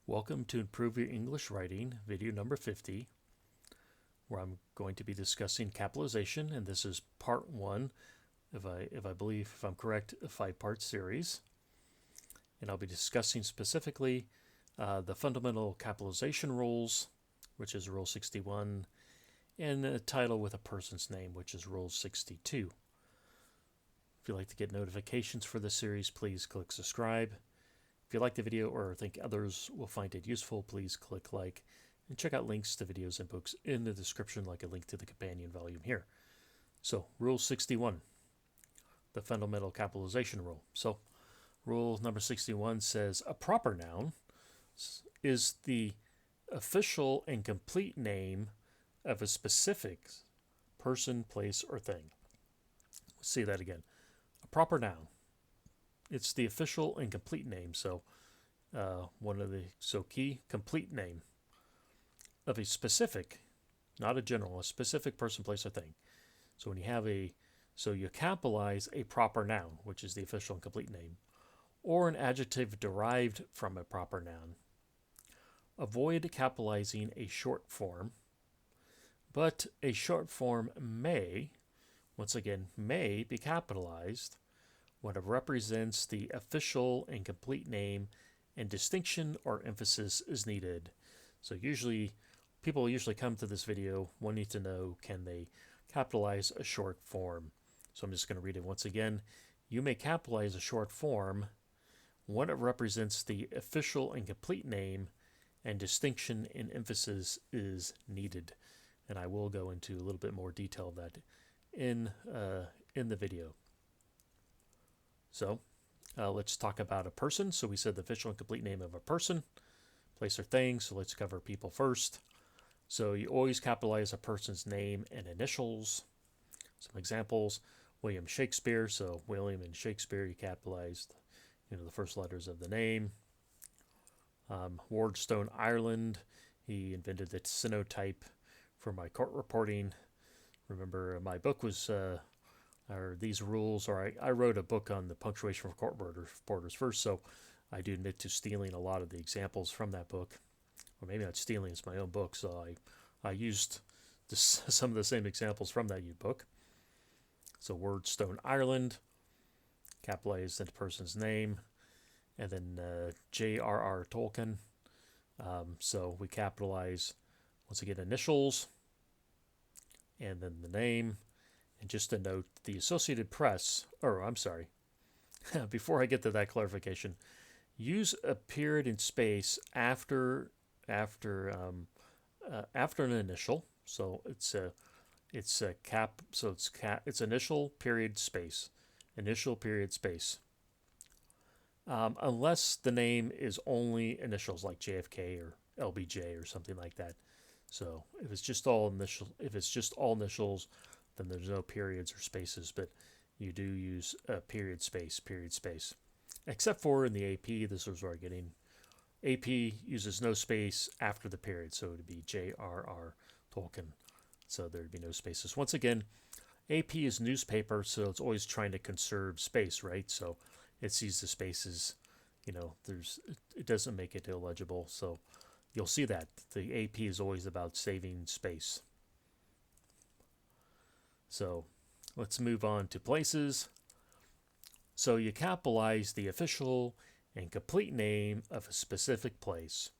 Welcome to Improve Your English Writing, video number 50, where I'm going to be discussing capitalization, and this is part one, if I'm correct, a 5-part series. And I'll be discussing specifically the fundamental capitalization rules, which is Rule 61, and a title with a person's name, which is Rule 62. If you'd like to get notifications for this series, please click subscribe. If you like the video or think others will find it useful, please click like and check out links to videos and books in the description, like a link to the companion volume here. So, Rule 61, the fundamental capitalization rule. So, rule number 61 says a proper noun is the official and complete name of a specific person, place, or thing. Let's see that again. A proper noun. It's the official and complete name. So key, complete name of a specific, not a general, a specific person, place, or thing. So when you have you capitalize a proper noun, which is the official and complete name, or an adjective derived from a proper noun. Avoid capitalizing a short form, but a short form may, once again, may be capitalized when it represents the official and complete name and distinction or emphasis is needed. So people usually come to this video wanting to know, can they capitalize a short form? So I'm just going to read it once again. You may capitalize a short form when it represents the official and complete name and distinction and emphasis is needed. And I will go into a little bit more detail of that in the video. So let's talk about a person. So we said the official and complete name of a person, place, or thing. So let's cover people first. So you always capitalize a person's name and initials. Some examples: William Shakespeare. So William and Shakespeare, you capitalized, the first letters of the name. Wardstone Ireland, he invented the cynotype for my court reporting. Remember, my book was these rules, or I wrote a book on the punctuation for court reporters first, so I do admit to stealing a lot of the examples from that book. Or maybe not stealing, it's my own book, so I used some of the same examples from that book. So Wordstone Ireland, capitalized the person's name, and then J.R.R. Tolkien. So we capitalize, once again, initials, and then the name. And just to note, the Associated Press, before I get to that clarification, use a period in space after an initial. So it's initial period space, unless the name is only initials like JFK or LBJ or something like that. So if it's just all initials, then there's no periods or spaces, but you do use a period space, except for in the AP. This is where I'm getting. AP uses no space after the period, so it would be J.R.R. Tolkien. So there'd be no spaces. Once again, AP is newspaper, so it's always trying to conserve space, right? So it sees the spaces, it doesn't make it illegible. So you'll see that the AP is always about saving space. So let's move on to places. So you capitalize the official and complete name of a specific place.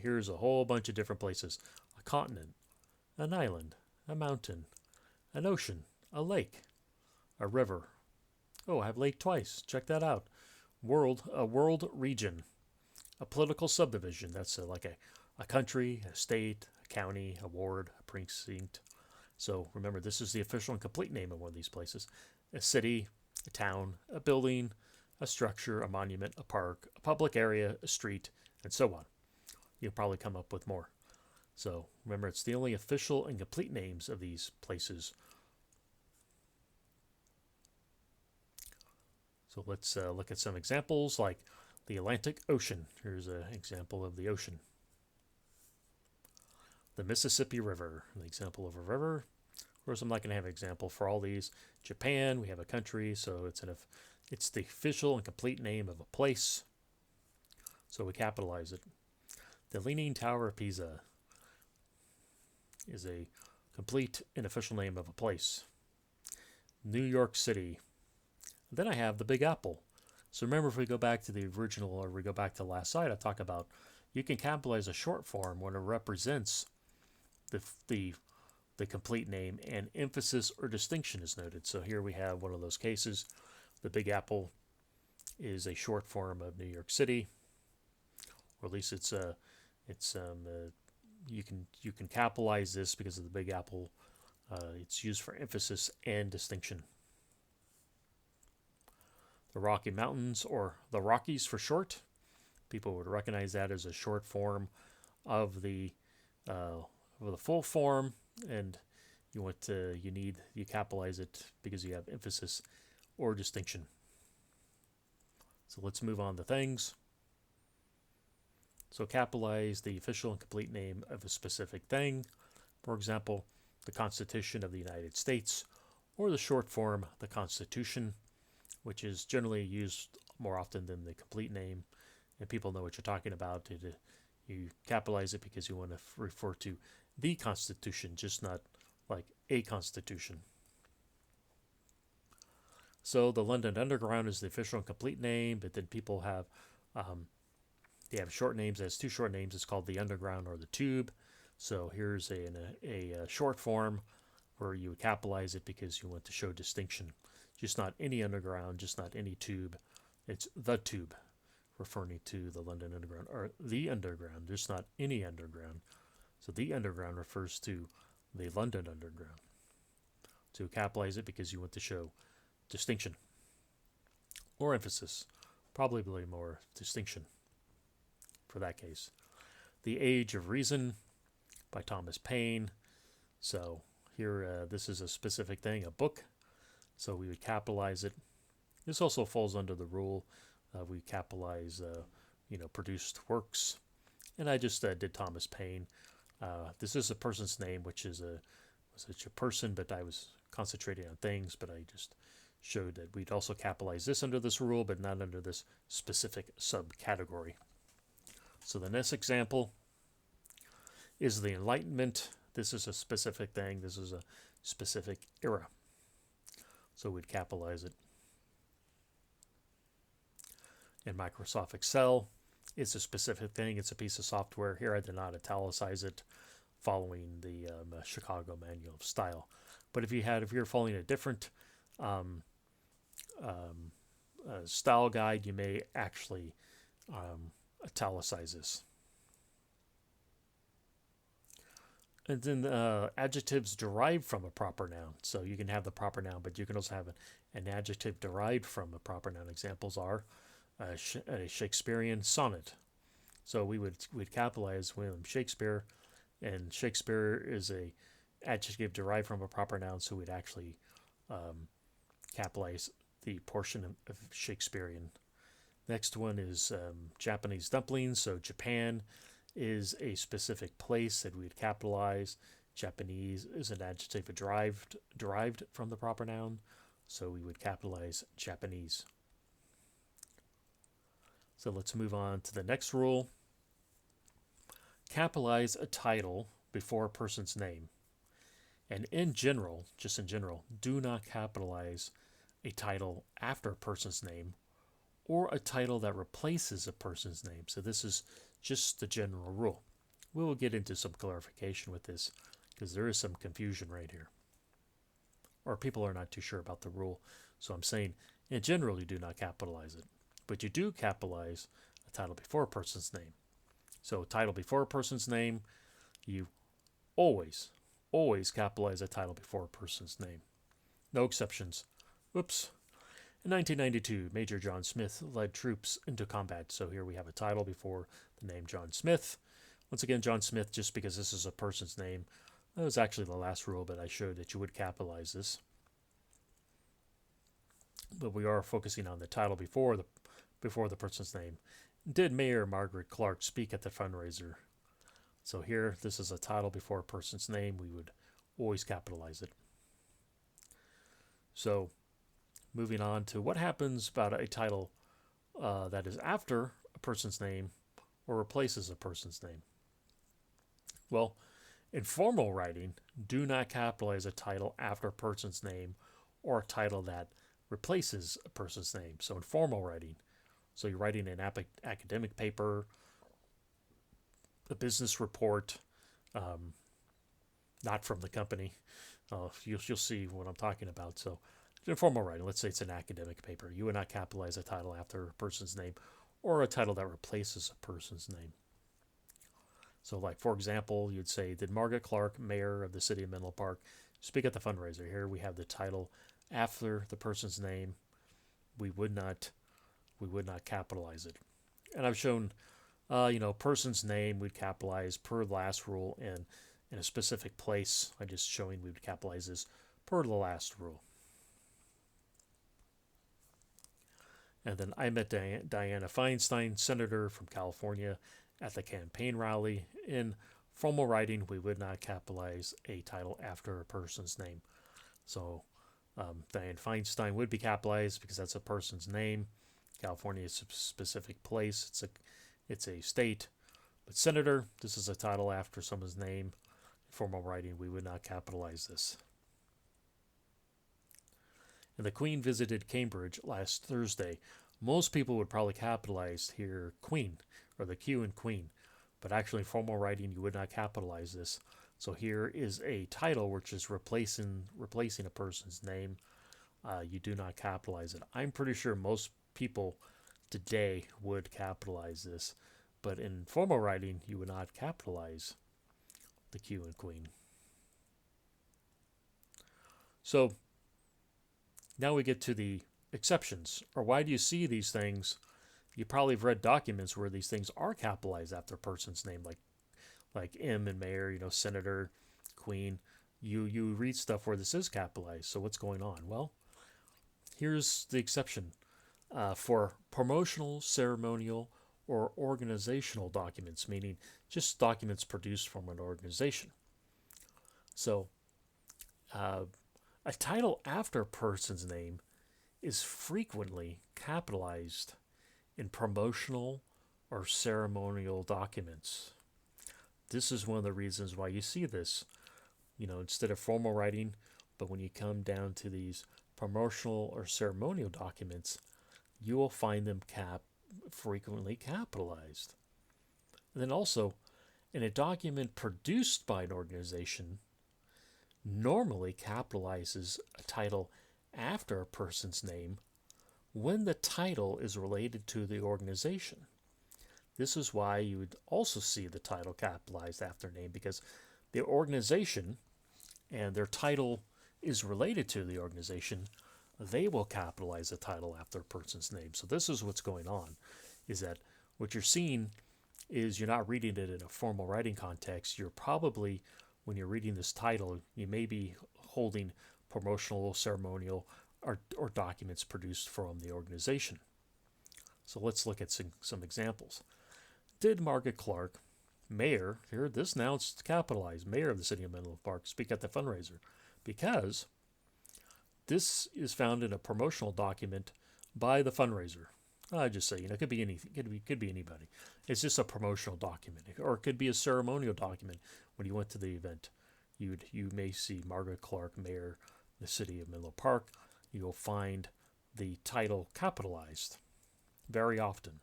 Here's a whole bunch of different places: a continent, an island, a mountain, an ocean, a lake, a river. Oh, I have lake twice. Check that out. A world region, a political subdivision. That's like a country, a state, a county, a ward, a precinct. So remember, this is the official and complete name of one of these places: a city, a town, a building, a structure, a monument, a park, a public area, a street, and so on. You'll probably come up with more. So remember, it's the only official and complete names of these places. So let's look at some examples, like the Atlantic Ocean. Here's an example of the ocean. The Mississippi River, an example of a river. Of course, I'm not going to have an example for all these. Japan, we have a country, so it's the official and complete name of a place. so we capitalize it. The Leaning Tower of Pisa is a complete and official name of a place. New York City. Then I have the Big Apple. So remember, if we go back to the original, or we go back to the last slide, I talk about you can capitalize a short form when it represents the complete name and emphasis or distinction is noted. So here we have one of those cases. The Big Apple is a short form of New York City, or at least you can capitalize this because of the Big Apple. It's used for emphasis and distinction. The Rocky Mountains, or the Rockies for short, people would recognize that as a short form of the full form, and you capitalize it because you have emphasis or distinction. So let's move on to things. So capitalize the official and complete name of a specific thing. For example, the Constitution of the United States, or the short form, the Constitution, which is generally used more often than the complete name, and people know what you're talking about. You capitalize it because you want to refer to the Constitution, just not like a constitution. So the London Underground is the official and complete name, but then people have they have short names. As two short names, it's called the Underground or the Tube. So here's a short form where you would capitalize it because you want to show distinction. Just not any underground, just not any tube. It's the Tube, referring to the London Underground, or the Underground, just not any underground. So the Underground refers to the London Underground. To capitalize it because you want to show distinction or emphasis, probably more distinction for that case. The Age of Reason by Thomas Paine. So here, this is a specific thing, a book. So we would capitalize it. This also falls under the rule. We capitalize, produced works. And I just did Thomas Paine. This is a person's name, which is a person, but I was concentrating on things, but I just showed that we'd also capitalize this under this rule, but not under this specific subcategory. So the next example is the Enlightenment. This is a specific thing. This is a specific era. So we'd capitalize it. In Microsoft Excel, it's a specific thing. It's a piece of software. Here I did not italicize it, following the Chicago Manual of Style. But if you're following a different style guide, you may actually italicize this. And then adjectives derived from a proper noun. So you can have the proper noun, but you can also have an adjective derived from a proper noun. Examples are a Shakespearean sonnet. So we'd capitalize William Shakespeare, and Shakespeare is a adjective derived from a proper noun, so we'd actually capitalize the portion of Shakespearean. Next one is Japanese dumplings. So Japan is a specific place that we'd capitalize. Japanese is an adjective derived from the proper noun, so we would capitalize Japanese. So let's move on to the next rule. Capitalize a title before a person's name. And in general, just in general, do not capitalize a title after a person's name or a title that replaces a person's name. So this is just the general rule. We will get into some clarification with this because there is some confusion right here. Or people are not too sure about the rule. So I'm saying, in general, you do not capitalize it. But you do capitalize a title before a person's name. So title before a person's name, you always capitalize a title before a person's name. No exceptions. Oops. In 1992, Major John Smith led troops into combat. So here we have a title before the name John Smith. Once again, John Smith, just because this is a person's name. That was actually the last rule, but I showed that you would capitalize this. But we are focusing on the title before the person's name. Did Mayor Margaret Clark speak at the fundraiser? So here, this is a title before a person's name. We would always capitalize it. So moving on to what happens about a title that is after a person's name. or replaces a person's name. Well, in formal writing, do not capitalize a title after a person's name or a title that replaces a person's name. So in formal writing, so you're writing an academic paper, a business report, not from the company. You'll see what I'm talking about. So in formal writing, let's say it's an academic paper, you would not capitalize a title after a person's name or a title that replaces a person's name. So like, for example, you'd say, did Margaret Clark, mayor of the city of Menlo Park, speak at the fundraiser? Here we have the title after the person's name. We would not capitalize it. And I've shown, person's name we'd capitalize per the last rule, and in a specific place, I'm just showing we would capitalize this per the last rule. And then I met Dianna Feinstein, senator from California, at the campaign rally. In formal writing, we would not capitalize a title after a person's name. So Dianne Feinstein would be capitalized because that's a person's name. California is a specific place. It's a state. But senator, this is a title after someone's name. In formal writing, we would not capitalize this. And the Queen visited Cambridge last Thursday. Most people would probably capitalize here Queen, or the Q in Queen. But actually, in formal writing, you would not capitalize this. So here is a title which is replacing a person's name. You do not capitalize it. I'm pretty sure most people today would capitalize this. But in formal writing, you would not capitalize the Q in Queen. So now we get to the exceptions, or why do you see these things? You probably have read documents where these things are capitalized after a person's name, like M and mayor, senator, queen. You read stuff where this is capitalized. So what's going on? Well, here's the exception for promotional, ceremonial, or organizational documents, meaning just documents produced from an organization. So a title after a person's name is frequently capitalized in promotional or ceremonial documents. This is one of the reasons why you see this, instead of formal writing, but when you come down to these promotional or ceremonial documents, you will find them frequently capitalized. And then also, in a document produced by an organization, normally capitalizes a title after a person's name when the title is related to the organization. This is why you would also see the title capitalized after name, because the organization and their title is related to the organization, they will capitalize the title after a person's name. So this is what's going on, is that what you're seeing is you're not reading it in a formal writing context. You're probably, when you're reading this title, you may be holding promotional, ceremonial, or documents produced from the organization. So let's look at some examples. Did Margaret Clark, mayor, here this now it's capitalized, mayor of the city of Menlo Park, speak at the fundraiser? Because this is found in a promotional document by the fundraiser. I just say, it could be anything. Could be anybody. It's just a promotional document, or it could be a ceremonial document. When you went to the event, you may see Margaret Clark, mayor of the city of Menlo Park. You'll find the title capitalized very often.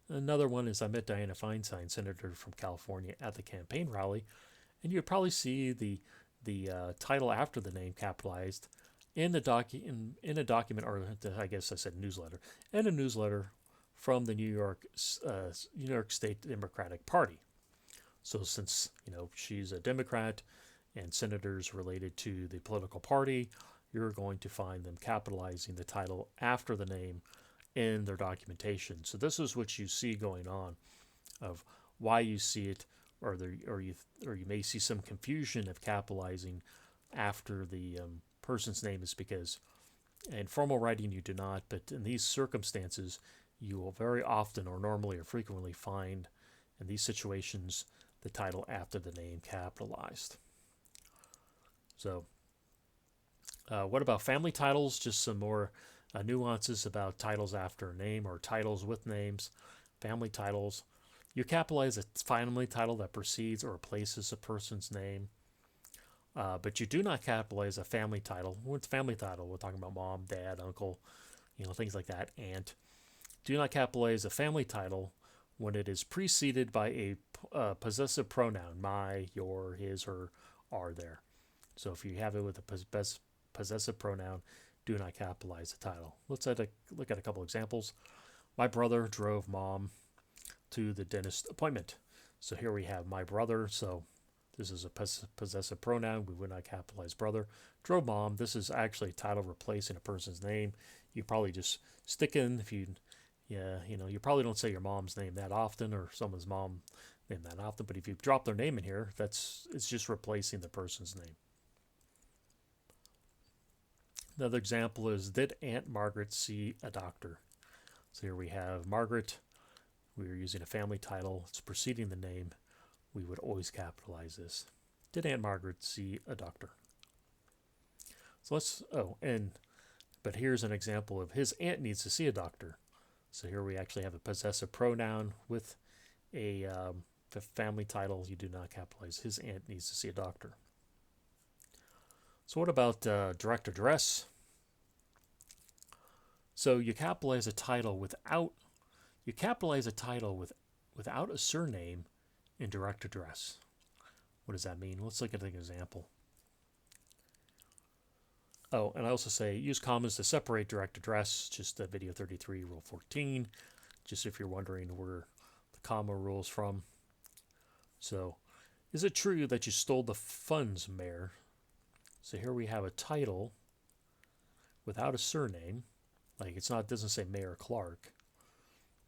Another one is I met Dianna Feinstein, senator from California, at the campaign rally, and you'd probably see the title after the name capitalized in a document, or I guess I said newsletter, and a newsletter from the New York State Democratic Party. So since she's a Democrat and senators related to the political party, you're going to find them capitalizing the title after the name in their documentation. So this is what you see going on, of why you see it, or you may see some confusion of capitalizing after the person's name, is because in formal writing you do not, but in these circumstances you will very often, or normally or frequently, find in these situations the title after the name capitalized. So what about family titles? Just some more nuances about titles after a name, or titles with names. family titles. You capitalize a family title that precedes or replaces a person's name, but you do not capitalize a family title. What's family title? We're talking about mom, dad, uncle, things like that. Aunt. Do not capitalize a family title when it is preceded by a possessive pronoun, my, your, his, her, are there. So if you have it with a possessive pronoun, do not capitalize the title. Let's look at a couple examples. My brother drove mom to the dentist appointment. So here we have my brother. So this is a possessive pronoun. We would not capitalize brother. Drove mom. This is actually a title replacing a person's name. You probably just stick in you probably don't say your mom's name that often or someone's mom name that often. But if you drop their name in here, it's just replacing the person's name. Another example is, did Aunt Margaret see a doctor? So here we have Margaret. We are using a family title. It's preceding the name. We would always capitalize this. Did Aunt Margaret see a doctor? So but here's an example of his aunt needs to see a doctor. So here we actually have a possessive pronoun with a family title. You do not capitalize. His aunt needs to see a doctor. So what about direct address? So you capitalize a title without a surname in direct address. What does that mean? Let's look at an example. Oh, and I also say use commas to separate direct address, just video 33, rule 14, just if you're wondering where the comma rule is from. So, is it true that you stole the funds, Mayor? So here we have a title without a surname. Like it doesn't say Mayor Clark.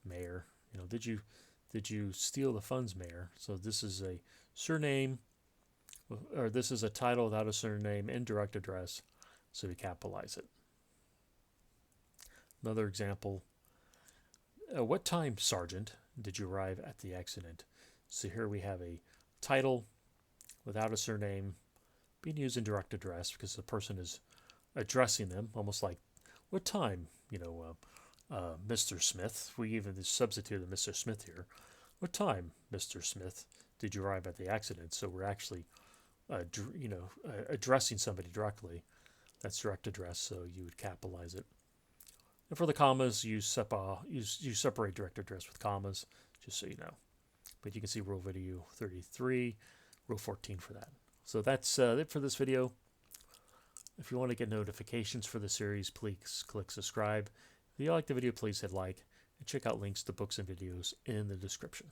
Mayor, did you steal the funds, Mayor? So this is a surname, or this is a title without a surname in direct address. So we capitalize it. Another example. What time, Sergeant, did you arrive at the accident? So here we have a title without a surname being used in direct address because the person is addressing them, almost like, what time, Mr. Smith. We even substituted Mr. Smith here. What time, Mr. Smith, did you arrive at the accident? So we're actually, addressing somebody directly. That's direct address, so you would capitalize it. And for the commas, you separate direct address with commas, just so you know. But you can see rule video 33, rule 14 for that. So that's it for this video. If you want to get notifications for the series, please click subscribe. If you like the video, please hit like, and check out links to books and videos in the description.